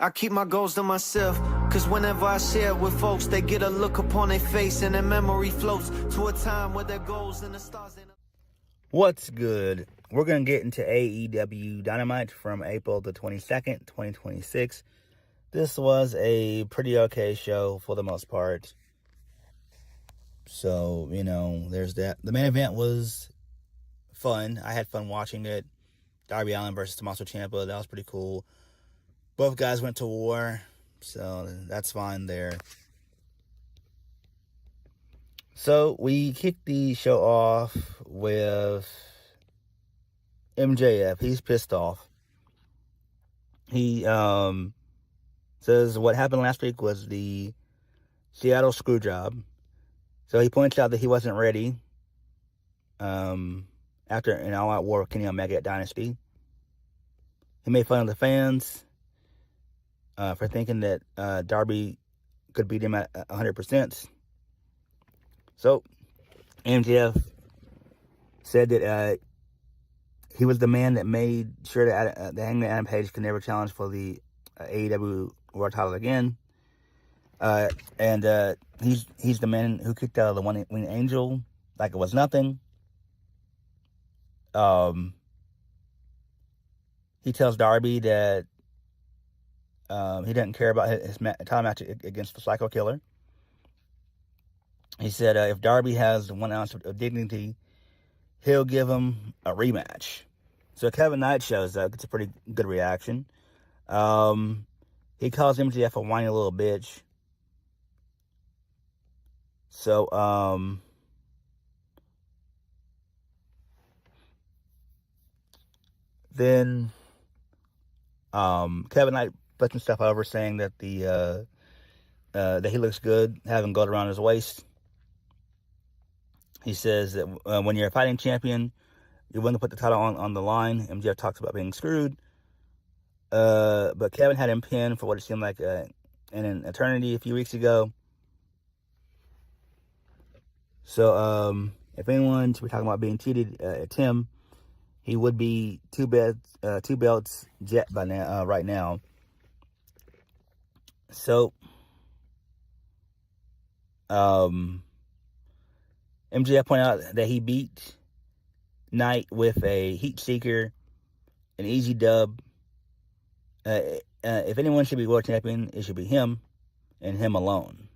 I keep my goals to myself, cause whenever I share it with folks, they get a look upon their face and their memory floats to a time where their goals and the stars ain't... What's good? We're going to get into AEW Dynamite from April the 22nd, 2026. This was a pretty okay show for the most part. So, there's that. The main event was fun. I had fun watching it. Darby Allin versus Tomasso Ciampa. That was pretty cool. Both guys went to war, so that's fine there. So we kicked the show off with MJF. He's pissed off. He says what happened last week was the Seattle screw job. So he points out that he wasn't ready after an all-out war with Kenny Omega at Dynasty. He made fun of the fans for thinking that Darby could beat him at 100%. So MJF said that he was the man that made sure that the Hangman Adam Page could never challenge for the AEW World title again. And he's the man who kicked out of the One Winged Angel like it was nothing. He tells Darby that he doesn't care about his title match against the Psycho Killer. He said if Darby has 1 ounce of dignity, he'll give him a rematch. So Kevin Knight shows up. It's a pretty good reaction. He calls MJF a whiny little bitch. So, then, Kevin Knight put some stuff over saying that that he looks good having gold around his waist. He says that when you're a fighting champion, you're willing to put the title on the line. MJF talks about being screwed. But Kevin had him pinned for what it seemed like in an eternity a few weeks ago. So, if anyone should be talking about being cheated, it's him. He would be two belts jet by now, right now. So, MJF pointed out that he beat Knight with a heat seeker, an easy dub. If anyone should be world champion, it should be him and him alone.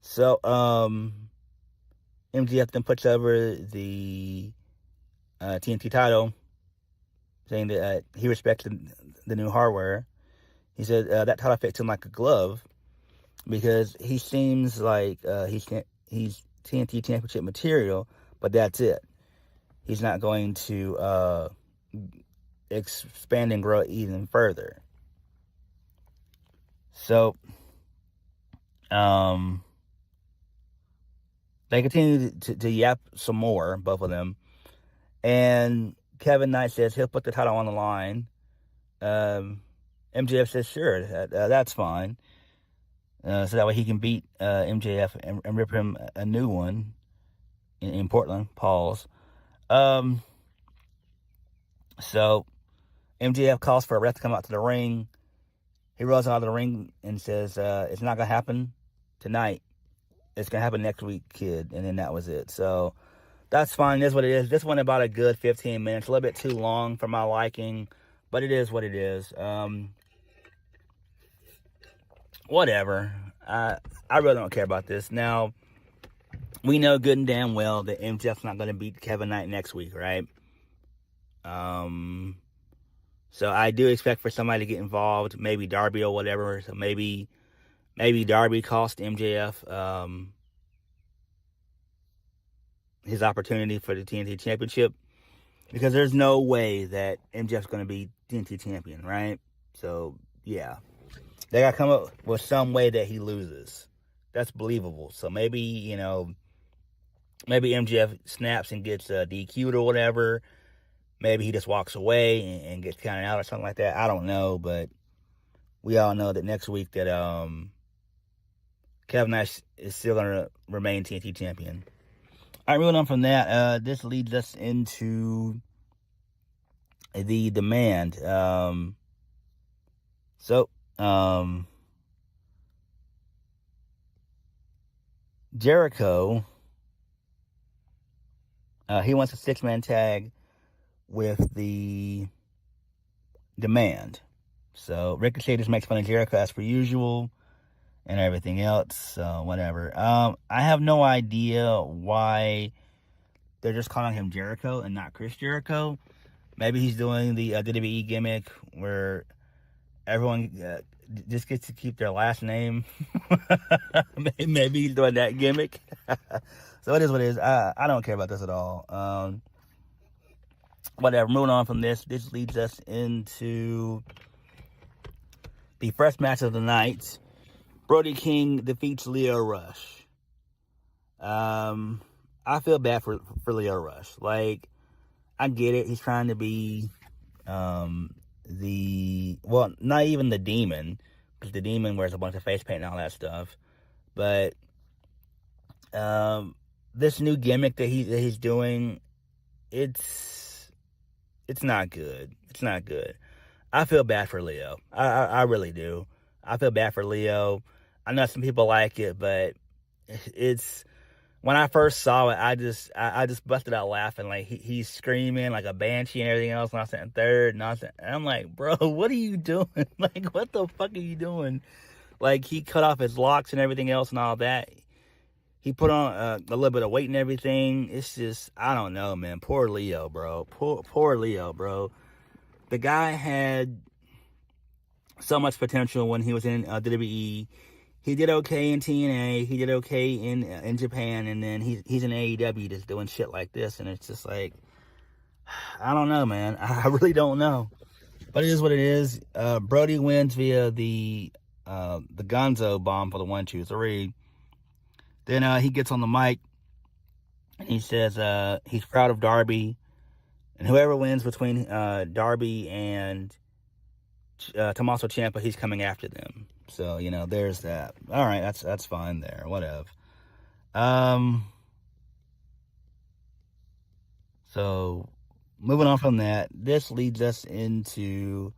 So, MJF then puts over the TNT title, saying that he respects the new hardware. He said that title fits him like a glove because he seems like he's TNT championship material, but that's it. He's not going to expand and grow even further. So, they continue to yap some more, both of them. And Kevin Knight says he'll put the title on the line. MJF says, sure, that's fine. So that way he can beat MJF and rip him a new one in Portland. Pause. So MJF calls for a ref to come out to the ring. He rolls out of the ring and says, it's not going to happen tonight. It's going to happen next week, kid. And then that was it. So that's fine. That's what it is. This went about a good 15 minutes. A little bit too long for my liking. But it is what it is. Whatever. I really don't care about this. Now, we know good and damn well that MJF's not going to beat Kevin Knight next week, right? So I do expect for somebody to get involved. Maybe Darby or whatever. So maybe Darby cost MJF his opportunity for the TNT Championship, because there's no way that MJF's going to be TNT Champion, right? So, yeah. They got to come up with some way that he loses. That's believable. So maybe, maybe MJF snaps and gets DQ'd or whatever. Maybe he just walks away and gets counted out or something like that. I don't know, but we all know that next week that Kevin Nash is still going to remain TNT champion. All right, moving on from that, this leads us into the demand. So, Jericho, he wants a 6-man tag with the Demand. So Ricochet just makes fun of Jericho as per usual and everything else. So whatever. I have no idea why they're just calling him Jericho and not Chris Jericho. Maybe he's doing the WWE gimmick where everyone just gets to keep their last name. Maybe he's doing that gimmick. So it is what it is. I don't care about this at all. Whatever. Moving on from this leads us into the first match of the night. Brody King defeats Lio Rush. I feel bad for Lio Rush. Like, I get it. He's trying to be not even the Demon, because the Demon wears a bunch of face paint and all that stuff. But this new gimmick that he's doing, it's not good. It's not good. I feel bad for Lio. I really do. I feel bad for Lio. I know some people like it, but it's, when I first saw it, I just busted out laughing. Like, he's screaming like a banshee and everything else, and I said third, and I'm like, bro, what are you doing? Like, what the fuck are you doing? Like, he cut off his locks and everything else and all that. He put on a little bit of weight and everything. It's just, I don't know, man. Poor Lio, bro. Poor Lio, bro. The guy had so much potential when he was in WWE. He did okay in TNA. He did okay in Japan, and then he's in AEW just doing shit like this, and it's just like, I don't know, man. I really don't know. But it is what it is. Brody wins via the Gonzo bomb for the 1, 2, 3. Then he gets on the mic and he says he's proud of Darby, and whoever wins between Darby and Tomasso Ciampa, he's coming after them. So, there's that. All right, that's fine there. Whatever. So, moving on from that, this leads us into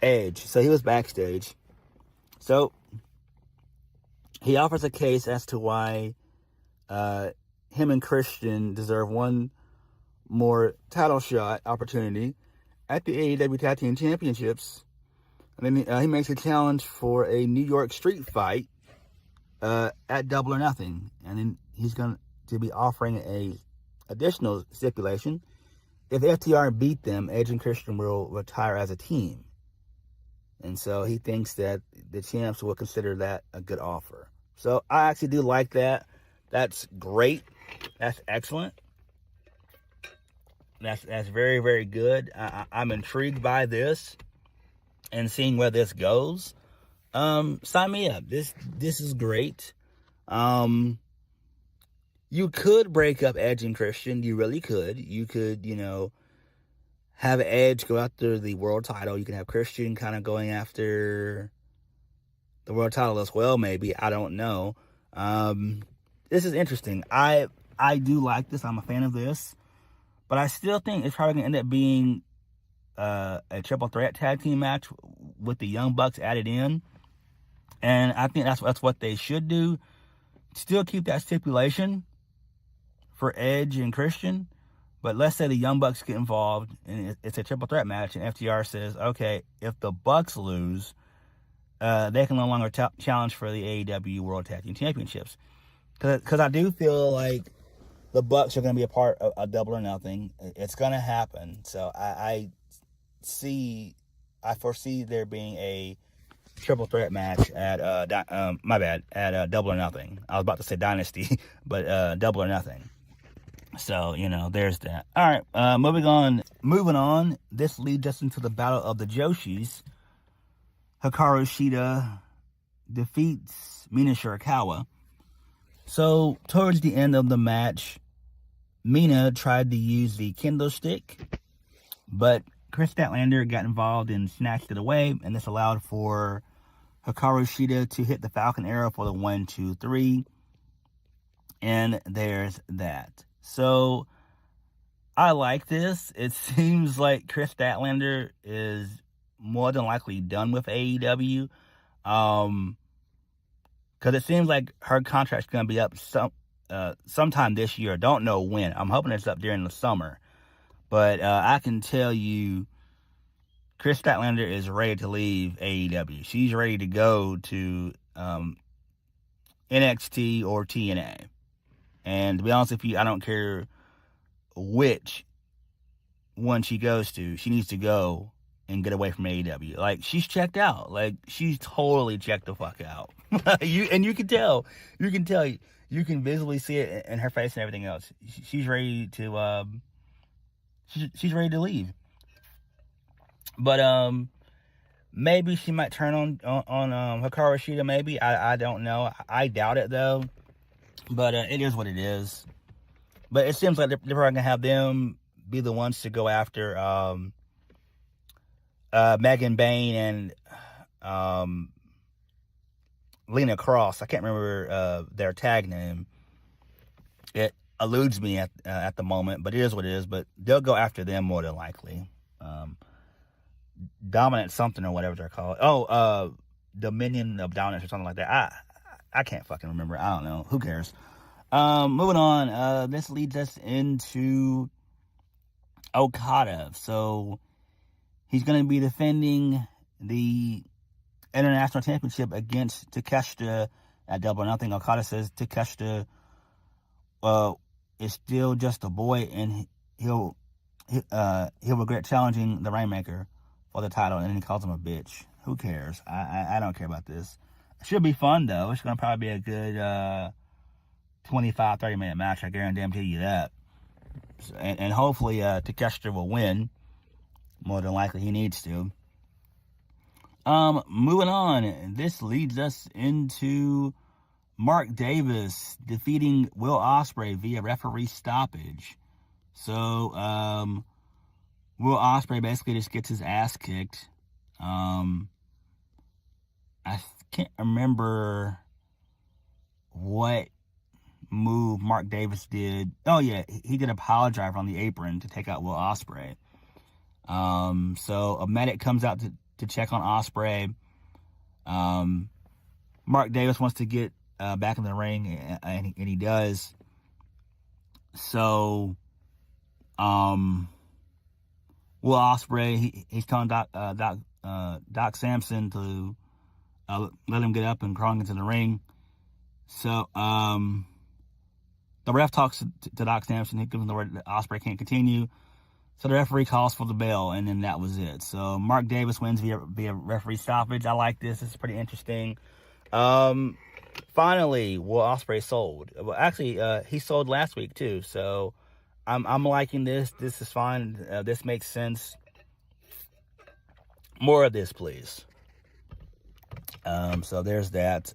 Edge. So, he was backstage. So, he offers a case as to why him and Christian deserve one more title shot opportunity at the AEW Tag Team Championships. And then he makes a challenge for a New York street fight at Double or Nothing. And then he's going to be offering a additional stipulation. If FTR beat them, Edge and Christian will retire as a team. And so he thinks that the champs will consider that a good offer. So I actually do like that. That's great. That's excellent. That's very, very good. I'm intrigued by this and seeing where this goes. Sign me up. This is great. You could break up Edge and Christian. You really could. You could, have Edge go after the world title. You can have Christian kind of going after the world title as well, maybe. I don't know. This is interesting. I do like this. I'm a fan of this. But I still think it's probably going to end up being a triple threat tag team match with the Young Bucks added in. And I think that's what they should do. Still keep that stipulation for Edge and Christian. But let's say the Young Bucks get involved and it's a triple threat match, and FTR says, okay, if the Bucks lose, they can no longer challenge for the AEW World Tag Team Championships. Because I do feel like the Bucks are going to be a part of a Double or Nothing. It's going to happen. So I foresee there being a triple threat match at Double or Nothing. I was about to say Dynasty, but Double or Nothing. So, there's that. All right, moving on. This leads us into the Battle of the Joshis. Hikaru Shida defeats Mina Shirakawa. So, towards the end of the match, Mina tried to use the kendo stick, but Chris Statlander got involved and snatched it away, and this allowed for Hikaru Shida to hit the Falcon Arrow for the 1, 2, 3, and there's that. So, I like this. It seems like Chris Statlander is more than likely done with AEW. Because it seems like her contract's going to be up sometime this year. Don't know when. I'm hoping it's up during the summer. But I can tell you, Chris Statlander is ready to leave AEW. She's ready to go to NXT or TNA. And to be honest with you, I don't care which one she goes to. She needs to go and get away from AEW. Like, she's checked out. Like, she's totally checked the fuck out. You can tell. You can visually see it in her face and everything else. She's ready to she's ready to leave. But maybe she might turn on Hikaru Shida. Maybe I don't know. I doubt it though. But it is what it is. But it seems like they're probably gonna have them be the ones to go after Megan Bayne and Lena Cross. I can't remember their tag name. It eludes me at the moment, but it is what it is. But they'll go after them more than likely. Dominant something or whatever they're called. Dominion of Dominance or something like that. I can't fucking remember. I don't know. Who cares? Moving on. This leads us into Okada. So he's going to be defending the International Championship against Takeshita at Double or Nothing. Okada says Takeshita is still just a boy, and he'll regret challenging the Rainmaker for the title, and then he calls him a bitch. Who cares? I don't care about this. It should be fun, though. It's going to probably be a good 25-30 minute match. I guarantee you that. And hopefully Takeshita will win. More than likely he needs to. Moving on. This leads us into Mark Davis defeating Will Ospreay via referee stoppage. So, Will Ospreay basically just gets his ass kicked. I can't remember what move Mark Davis did. Oh, yeah, he did a pile driver on the apron to take out Will Ospreay. So a medic comes out to check on Ospreay. Mark Davis wants to get back in the ring, and he does. So, Will Ospreay, he's telling Doc Samson to let him get up and crawl into the ring. So, the ref talks to Doc Samson. He gives him the word that Ospreay can't continue. So the referee calls for the bell, and then that was it. So Mark Davis wins via referee stoppage. I like this. It's pretty interesting. Finally, Will Ospreay sold. Well, actually, he sold last week too. So I'm liking this. This is fine. This makes sense. More of this, please. So there's that.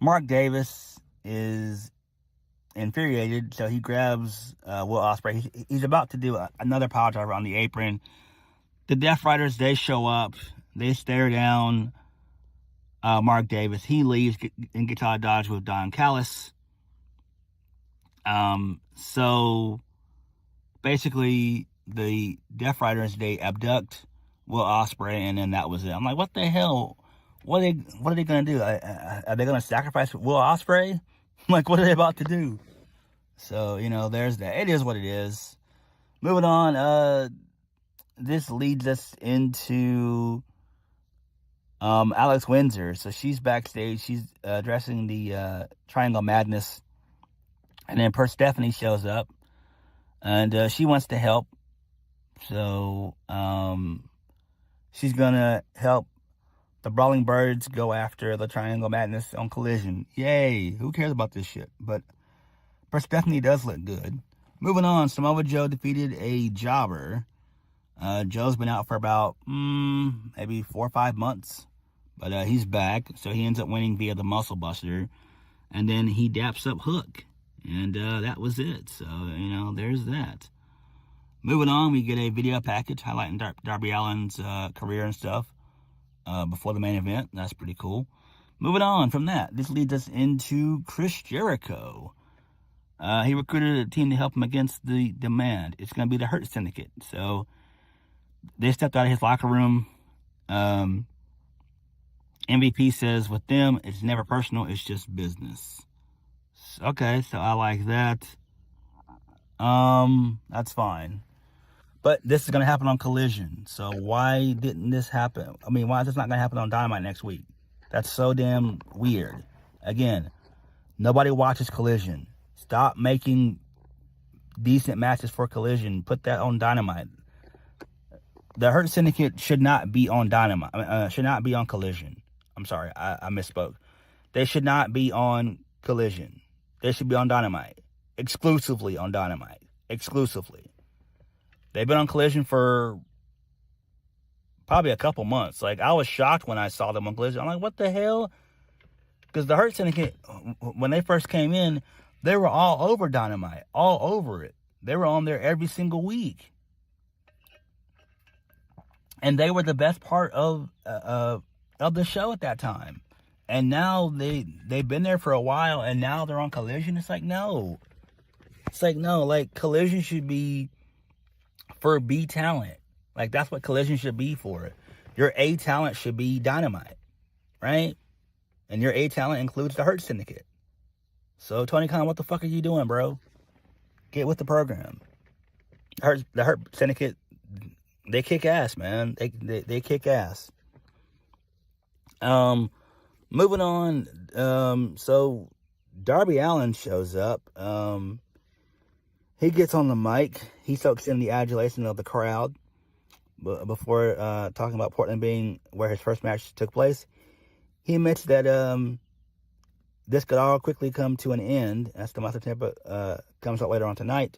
Mark Davis is infuriated, so he grabs Will Ospreay. He's about to do another pile driver on the apron. The Death Riders, they show up. They stare down Mark Davis. He leaves and gets out of dodge with Don Callis. So basically, the Death Riders, they abduct Will Ospreay, and then that was it. I'm like, what the hell? What are they going to do? Are they going to sacrifice Will Ospreay? Like, what are they about to do? So, there's that. It is what it is. Moving on, this leads us into Alex Windsor. So she's backstage. She's addressing the Triangle Madness. And then Stephanie shows up. And she wants to help. So she's going to help the Brawling Birds go after the Triangle Madness on Collision. Yay! Who cares about this shit? But Stephanie does look good. Moving on, Samoa Joe defeated a jobber. Joe's been out for about maybe 4 or 5 months. But he's back, so he ends up winning via the Muscle Buster. And then he daps up Hook. And that was it. So, there's that. Moving on, we get a video package highlighting Darby Allin's career and stuff. Before the main event. That's pretty cool. Moving on from that, this leads us into Chris Jericho. he recruited a team to help him against the demand. It's going to be the Hurt Syndicate. So they stepped out of his locker room. MVP says with them, it's never personal. It's just business. Okay, so I like that. That's fine. But this is going to happen on Collision. So why didn't this happen? I mean, why is this not going to happen on Dynamite next week? That's so damn weird. Again, nobody watches Collision. Stop making decent matches for Collision. Put that on Dynamite. The Hurt Syndicate should not be on Dynamite. Should not be on Collision. I'm sorry, I misspoke. They should not be on Collision. They should be on Dynamite. Exclusively on Dynamite. Exclusively. They've been on Collision for probably a couple months. Like, I was shocked when I saw them on Collision. I'm like, what the hell? Because the Hurt Syndicate, when they first came in, they were all over Dynamite. All over it. They were on there every single week. And they were the best part of the show at that time. And now they've been there for a while, and now they're on Collision. It's like, no. It's like, no. Like, Collision should be for B talent. Like, that's what Collision should be for. Your A talent should be Dynamite, right? And your A talent includes the Hurt Syndicate. So, Tony Khan, what the fuck are you doing, bro? Get with the program. The Hurt Syndicate, they kick ass, man. They kick ass. Moving on. So, Darby Allin shows up. He gets on the mic. He soaks in the adulation of the crowd before talking about Portland being where his first match took place. He admits that this could all quickly come to an end, as Tomasso Ciampa comes out later on tonight,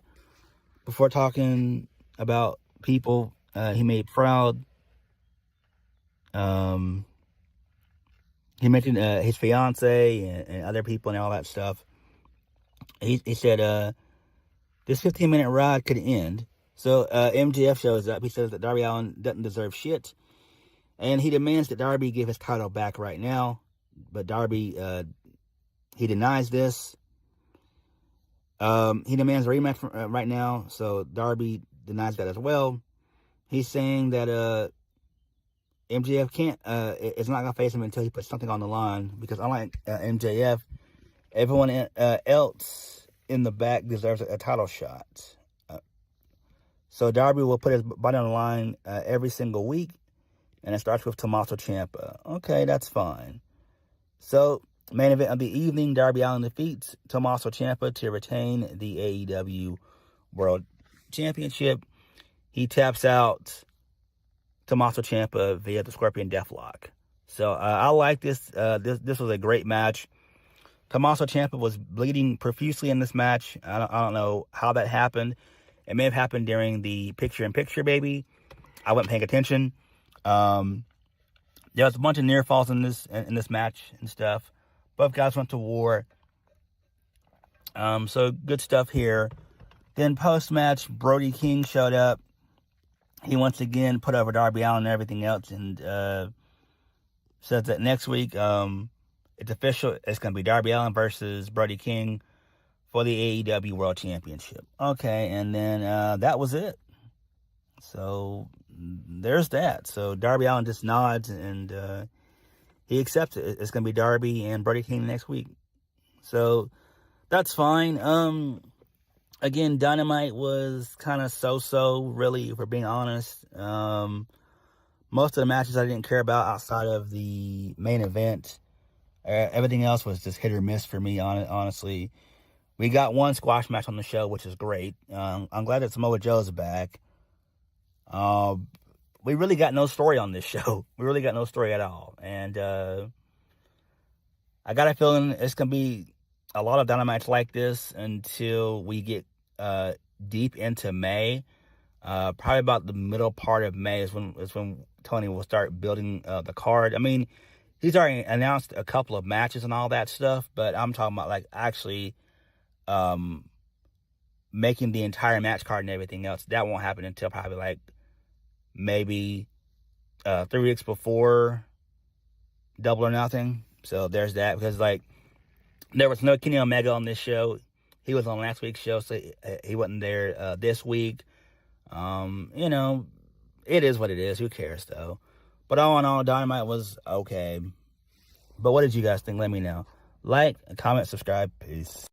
before talking about people he made proud. He mentioned his fiance and other people and all that stuff. He said this 15-minute ride could end. So MJF shows up. He says that Darby Allin doesn't deserve shit. And he demands that Darby give his title back right now. But Darby, he denies this. He demands a rematch right now. So Darby denies that as well. He's saying that MJF can't, it's not going to face him until he puts something on the line. Because unlike MJF, everyone else in the back deserves a title shot. So Darby will put his body on the line every single week. And it starts with Tomasso Ciampa. Okay, that's fine. So, main event of the evening, Darby Allin defeats Tomasso Ciampa to retain the AEW World Championship. He taps out Tomasso Ciampa via the Scorpion Deathlock. So, I like this. This was a great match. Tomasso Ciampa was bleeding profusely in this match. I don't know how that happened. It may have happened during the picture-in-picture, baby. I wasn't paying attention. There was a bunch of near falls in this match and stuff. Both guys went to war. So good stuff here. Then post-match, Brody King showed up. He once again put over Darby Allin and everything else, and says that next week, it's official. It's going to be Darby Allin versus Brody King for the AEW World Championship. Okay, and then that was it. So there's that. So Darby Allin just nods and he accepts it. It's going to be Darby and Brody King next week. So that's fine. Again, Dynamite was kind of so-so, really, if we're being honest. Most of the matches I didn't care about outside of the main event. Everything else was just hit or miss for me, honestly. We got one squash match on the show, which is great. I'm glad that Samoa Joe's back. We really got no story on this show. We really got no story at all. And I got a feeling it's going to be a lot of Dynamites like this until we get deep into May. Probably about the middle part of May is when Tony will start building the card. I mean, he's already announced a couple of matches and all that stuff, but I'm talking about like actually making the entire match card and everything else. That won't happen until probably like maybe 3 weeks before Double or Nothing. So there's that, because like there was no Kenny Omega on this show. He was on last week's show, so he wasn't there this week. You know, it is what it is. Who cares, though? But all in all, Dynamite was okay. But what did you guys think? Let me know. Like, comment, subscribe. Peace.